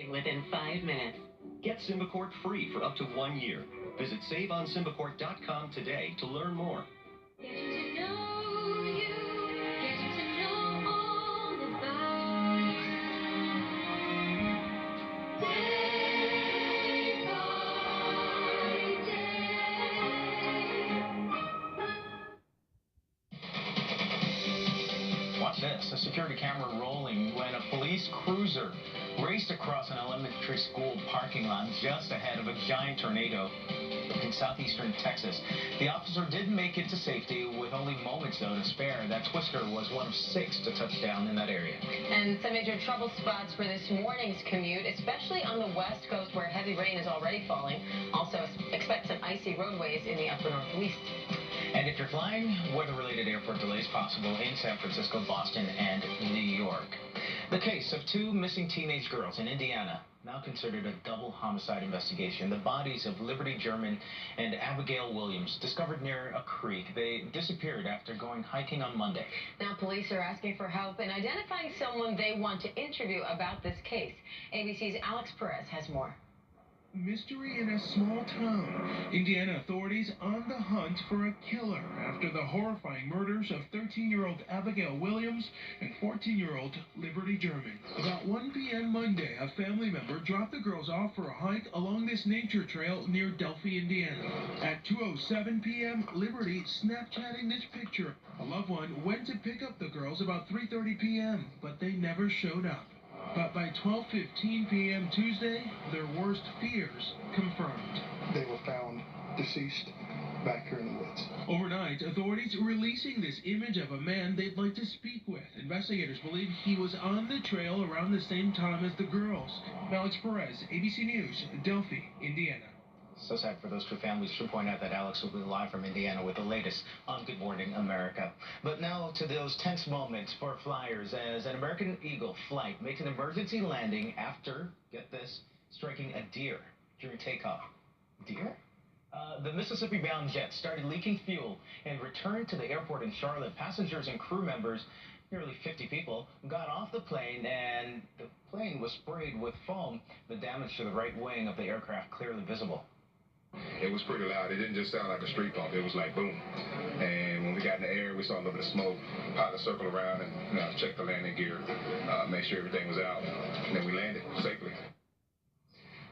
Within 5 minutes. Get Symbicort free for up to 1 year. Visit SaveOnSymbicort.com today to learn more. Getting to know you, getting to know all about you. Day by day. Watch this. A security camera rolling when a police cruiser raced across an elementary school parking lot just ahead of a giant tornado in southeastern Texas. The officer did make it to safety with only moments, though, to spare. That Twister was one of 6 to touch down in that area. And some major trouble spots for this morning's commute, especially on the west coast where heavy rain is already falling. Also, expect some icy roadways in the upper northeast. And if you're flying, weather-related airport delays possible in San Francisco, Boston, and New York. The case of 2 missing teenage girls in Indiana, now considered a double homicide investigation. The bodies of Liberty German and Abigail Williams discovered near a creek. They disappeared after going hiking on Monday. Now police are asking for help in identifying someone they want to interview about this case. ABC's Alex Perez has more. Mystery in a small town. Indiana authorities on the hunt for a killer after the horrifying murders of 13-year-old Abigail Williams and 14-year-old Liberty German. About 1 p.m. Monday, a family member dropped the girls off for a hike along this nature trail near Delphi, Indiana. At 2:07 p.m., Liberty Snapchatting this picture. A loved one went to pick up the girls about 3:30 p.m., but they never showed up. But by 12:15 p.m. Tuesday, their worst fears confirmed. They were found deceased back here in the woods. Overnight, authorities releasing this image of a man they'd like to speak with. Investigators believe he was on the trail around the same time as the girls. Alex Perez, ABC News, Delphi, Indiana. So sad for those 2 families. Should point out that Alex will be live from Indiana with the latest on Good Morning America. But now to those tense moments for flyers as an American Eagle flight makes an emergency landing after, get this, striking a deer during takeoff. Deer? The Mississippi-bound jet started leaking fuel and returned to the airport in Charlotte. Passengers and crew members, nearly 50 people, got off the plane, and the plane was sprayed with foam. The damage to the right wing of the aircraft clearly visible. It was pretty loud. It didn't just sound like a street pump. It was like boom. And when we got in the air, we saw a little bit of smoke. Pilot circled around and checked the landing gear, make sure everything was out. And then we landed safely.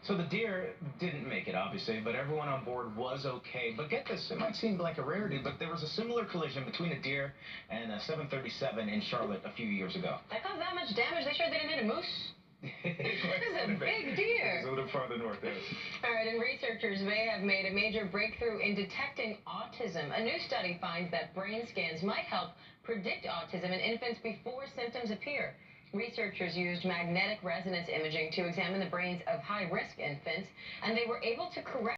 So the deer didn't make it, obviously, but everyone on board was okay. But get this, it might seem like a rarity, but there was a similar collision between a deer and a 737 in Charlotte a few years ago. That caused that much damage? They sure they didn't hit a moose? This is a big deer. It's a little farther north, yes. All right, and researchers may have made a major breakthrough in detecting autism. A new study finds that brain scans might help predict autism in infants before symptoms appear. Researchers used magnetic resonance imaging to examine the brains of high-risk infants, and they were able to correct